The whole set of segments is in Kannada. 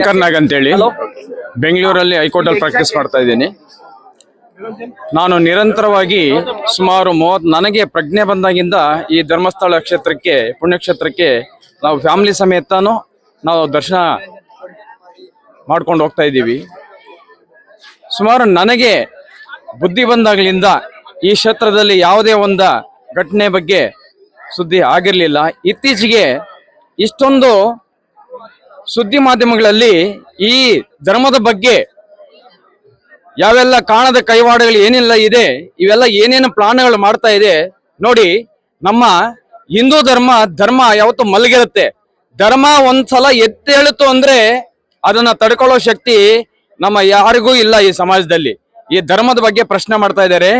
ಶಂಕರ್ನಾಗ್ ಅಂತೇಳಿ ಬೆಂಗಳೂರಲ್ಲಿ ಹೈಕೋರ್ಟ್ ಅಲ್ಲಿ ಪ್ರಾಕ್ಟೀಸ್ ಮಾಡ್ತಾ ಇದ್ದೀನಿ. ನಾನು ನಿರಂತರವಾಗಿ ಸುಮಾರು ನನಗೆ ಪ್ರಜ್ಞೆ ಬಂದಾಗಿಂದ ಈ ಧರ್ಮಸ್ಥಳ ಕ್ಷೇತ್ರಕ್ಕೆ ಪುಣ್ಯಕ್ಷೇತ್ರಕ್ಕೆ ನಾವು ಫ್ಯಾಮಿಲಿ ಸಮೇತನೂ ನಾವು ದರ್ಶನ ಮಾಡ್ಕೊಂಡು ಹೋಗ್ತಾ ಇದ್ದೀವಿ. ಸುಮಾರು ನನಗೆ ಬುದ್ಧಿ ಬಂದಾಗಲಿಂದ ಈ ಕ್ಷೇತ್ರದಲ್ಲಿ ಯಾವುದೇ ಒಂದು ಘಟನೆ ಬಗ್ಗೆ ಸುದ್ದಿ ಆಗಿರಲಿಲ್ಲ. ಇತ್ತೀಚೆಗೆ ಇಷ್ಟೊಂದು ಸುದ್ದಿ ಮಾಧ್ಯಮಗಳಲ್ಲಿ ಈ ಧರ್ಮದ ಬಗ್ಗೆ ಯಾವೆಲ್ಲ ಕಾಣದ ಕೈವಾಡಗಳು ಏನೆಲ್ಲ ಇದೆ, ಇವೆಲ್ಲ ಏನೇನು ಪ್ಲಾನ್ಗಳು ಮಾಡ್ತಾ ಇದೆ ನೋಡಿ. ನಮ್ಮ ಹಿಂದೂ ಧರ್ಮ ಯಾವತ್ತೂ ಮಲಗಿರುತ್ತೆ. ಧರ್ಮ ಒಂದ್ಸಲ ಎತ್ತೇಳಿತು ಅಂದ್ರೆ ಅದನ್ನ ತಡ್ಕೊಳ್ಳೋ ಶಕ್ತಿ ನಮ್ಮ ಯಾರಿಗೂ ಇಲ್ಲ. ಈ ಸಮಾಜದಲ್ಲಿ ಈ ಧರ್ಮದ ಬಗ್ಗೆ ಪ್ರಶ್ನೆ ಮಾಡ್ತಾ ಇದ್ದಾರೆ.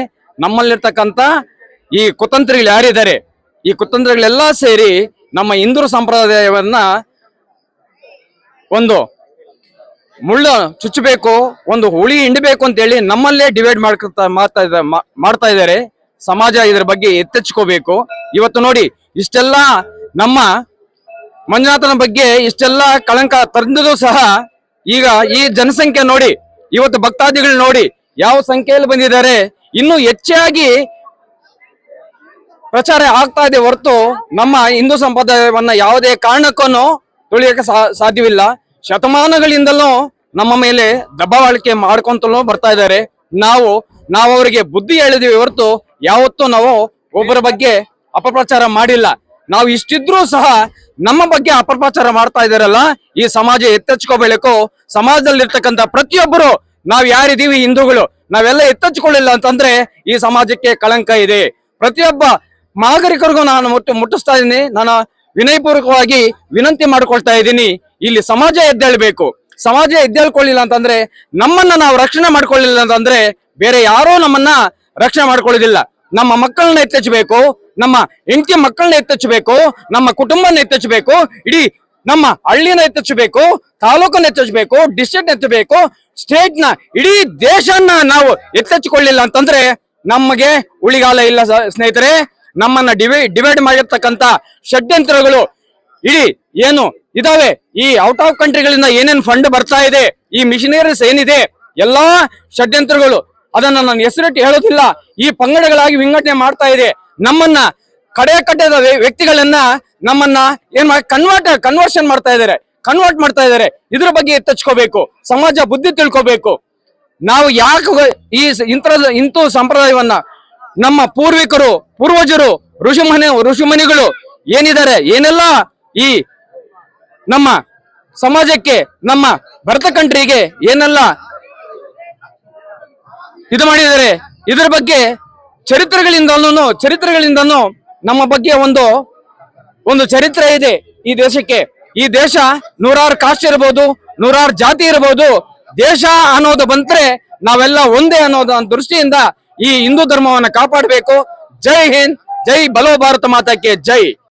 ನಮ್ಮಲ್ಲಿರ್ತಕ್ಕಂಥ ಈ ಕುತಂತ್ರಿಗಳು ಯಾರಿದ್ದಾರೆ, ಈ ಕುತಂತ್ರಿಗಳೆಲ್ಲ ಸೇರಿ ನಮ್ಮ ಹಿಂದೂ ಸಂಪ್ರದಾಯವನ್ನ ಒಂದು ಮುಳ್ಳು ಚುಚ್ಚಬೇಕು, ಒಂದು ಹುಳಿ ಹಿಂಡಬೇಕು ಅಂತ ಹೇಳಿ ನಮ್ಮಲ್ಲೇ ಡಿವೈಡ್ ಮಾಡ್ತಾ ಇದ್ದಾರೆ. ಸಮಾಜ ಇದ್ರ ಬಗ್ಗೆ ಎತ್ತೆಚ್ಕೋಬೇಕು. ಇವತ್ತು ನೋಡಿ, ಇಷ್ಟೆಲ್ಲ ನಮ್ಮ ಮಂಜುನಾಥನ ಬಗ್ಗೆ ಇಷ್ಟೆಲ್ಲ ಕಳಂಕ ತಂದೂ ಸಹ ಈಗ ಈ ಜನಸಂಖ್ಯೆ ನೋಡಿ, ಇವತ್ತು ಭಕ್ತಾದಿಗಳು ನೋಡಿ ಯಾವ ಸಂಖ್ಯೆಯಲ್ಲಿ ಬಂದಿದ್ದಾರೆ. ಇನ್ನೂ ಹೆಚ್ಚಾಗಿ ಪ್ರಚಾರ ಆಗ್ತಾ ಇದೆ ಹೊರತು ನಮ್ಮ ಹಿಂದೂ ಸಂಪ್ರದಾಯವನ್ನ ಯಾವುದೇ ಕಾರಣಕ್ಕೂ ತುಳಿಯಕ್ಕೆ ಸಾಧ್ಯವಿಲ್ಲ. ಶತಮಾನಗಳಿಂದಲೂ ನಮ್ಮ ಮೇಲೆ ದಬ್ಬಾಳಿಕೆ ಮಾಡ್ಕೊಂತಲೂ ಬರ್ತಾ ಇದ್ದಾರೆ. ನಾವು ಅವರಿಗೆ ಬುದ್ಧಿ ಹೇಳಿದೀವಿ ಹೊರತು ಯಾವತ್ತೂ ನಾವು ಒಬ್ಬರ ಬಗ್ಗೆ ಅಪಪ್ರಚಾರ ಮಾಡಿಲ್ಲ. ನಾವು ಇಷ್ಟಿದ್ರೂ ಸಹ ನಮ್ಮ ಬಗ್ಗೆ ಅಪಪ್ರಚಾರ ಮಾಡ್ತಾ ಇದಾರಲ್ಲ, ಈ ಸಮಾಜ ಎತ್ತೆಚ್ಕೋಬೇಕು. ಸಮಾಜದಲ್ಲಿರ್ತಕ್ಕಂಥ ಪ್ರತಿಯೊಬ್ಬರು ನಾವ್ ಯಾರಿದೀವಿ ಹಿಂದೂಗಳು, ನಾವೆಲ್ಲ ಎತ್ತೆಚ್ಕೊಳ್ಳಿಲ್ಲ ಅಂತಂದ್ರೆ ಈ ಸಮಾಜಕ್ಕೆ ಕಳಂಕ ಇದೆ. ಪ್ರತಿಯೊಬ್ಬ ನಾಗರಿಕರಿಗೂ ನಾನು ಮುಟ್ಟಿಸ್ತಾ ಇದ್ದೀನಿ. ನಾನು ವಿನಯಪೂರ್ವಕವಾಗಿ ವಿನಂತಿ ಮಾಡ್ಕೊಳ್ತಾ ಇದ್ದೀನಿ, ಇಲ್ಲಿ ಸಮಾಜ ಎದ್ದೇಳ್ಬೇಕು. ಸಮಾಜ ಎದ್ದೇಳ್ಕೊಳ್ಳಿಲ್ಲ ಅಂತಂದ್ರೆ, ನಮ್ಮನ್ನ ನಾವು ರಕ್ಷಣೆ ಮಾಡ್ಕೊಳ್ಳಿಲ್ಲ ಅಂತಂದ್ರೆ ಬೇರೆ ಯಾರೋ ನಮ್ಮನ್ನ ರಕ್ಷಣೆ ಮಾಡ್ಕೊಳ್ಳೋದಿಲ್ಲ. ನಮ್ಮ ಮಕ್ಕಳನ್ನ ಎತ್ತೆಚ್ಚಬೇಕು, ನಮ್ಮ ಹೆಂಡತಿ ಮಕ್ಕಳನ್ನ ಎತ್ತೆಚ್ಚಬೇಕು, ನಮ್ಮ ಕುಟುಂಬನ ಎತ್ತೆಚ್ಚಬೇಕು, ಇಡೀ ನಮ್ಮ ಹಳ್ಳಿನ ಎತ್ತೆಚ್ಚಬೇಕು, ತಾಲೂಕನ್ನ ಎತ್ತೆಚ್ಚಬೇಕು, ಡಿಸ್ಟ್ರಿಕ್ಟ್ ಎತ್ತಬೇಕು, ಸ್ಟೇಟ್ ನ ಇಡೀ ದೇಶನ ನಾವು ಎತ್ತೆಚ್ಚಿಕೊಳ್ಳಿಲ್ಲ ಅಂತಂದ್ರೆ ನಮಗೆ ಉಳಿಗಾಲ ಇಲ್ಲ ಸ್ನೇಹಿತರೆ. ನಮ್ಮನ್ನ ಡಿವೈಡ್ ಮಾಡಿರ್ತಕ್ಕಂಥ ಷಡ್ಯಂತ್ರಗಳು ಇಡೀ ಏನು ಇದಾವೆ, ಈ ಔಟ್ ಆಫ್ ಕಂಟ್ರಿಗಳಿಂದ ಏನೇನು ಫಂಡ್ ಬರ್ತಾ ಇದೆ, ಈ ಮಿಷನರೀಸ್ ಏನಿದೆ, ಎಲ್ಲಾ ಷಡ್ಯಂತ್ರಗಳು, ಅದನ್ನ ನಾನು ಹೆಸರಿಟ್ಟು ಹೇಳೋದಿಲ್ಲ, ಈ ಪಂಗಡಗಳಾಗಿ ವಿಂಗಡಣೆ ಮಾಡ್ತಾ ಇದೆ. ನಮ್ಮನ್ನ ಕಡೆ ಕಟ್ಟದ ವ್ಯಕ್ತಿಗಳನ್ನ ನಮ್ಮನ್ನ ಕನ್ವರ್ಟ್ ಮಾಡ್ತಾ ಇದ್ದಾರೆ. ಇದ್ರ ಬಗ್ಗೆ ಎತ್ತೆಚ್ಕೋಬೇಕು, ಸಮಾಜ ಬುದ್ಧಿ ತಿಳ್ಕೋಬೇಕು. ನಾವು ಯಾಕೆ ಈ ಇಂಥ ಸಂಪ್ರದಾಯವನ್ನ ನಮ್ಮ ಪೂರ್ವಜರು ಋಷಿಮುನಿಗಳು ಏನಿದ್ದಾರೆ, ಏನೆಲ್ಲ ಈ ನಮ್ಮ ಸಮಾಜಕ್ಕೆ, ನಮ್ಮ ಭಾರತ ಕಂಟ್ರಿಗೆ ಏನೆಲ್ಲ ಇದು ಮಾಡಿದ್ದಾರೆ, ಇದ್ರ ಬಗ್ಗೆ ಚರಿತ್ರೆಗಳಿಂದನೂ ನಮ್ಮ ಬಗ್ಗೆ ಒಂದು ಚರಿತ್ರೆ ಇದೆ ಈ ದೇಶಕ್ಕೆ. ಈ ದೇಶ ನೂರಾರು ಕಾಸ್ಟ್ ಇರಬಹುದು, ನೂರಾರು ಜಾತಿ ಇರಬಹುದು, ದೇಶ ಅನ್ನೋದು ಬಂದ್ರೆ ನಾವೆಲ್ಲ ಒಂದೇ ಅನ್ನೋದು ದೃಷ್ಟಿಯಿಂದ ಈ ಹಿಂದೂ ಧರ್ಮವನ್ನ ಕಾಪಾಡಬೇಕು. ಜೈ ಹಿಂದ್, ಜೈ ಬಲೋ ಭಾರತ ಮಾತಾಕ್ಕೆ ಜೈ.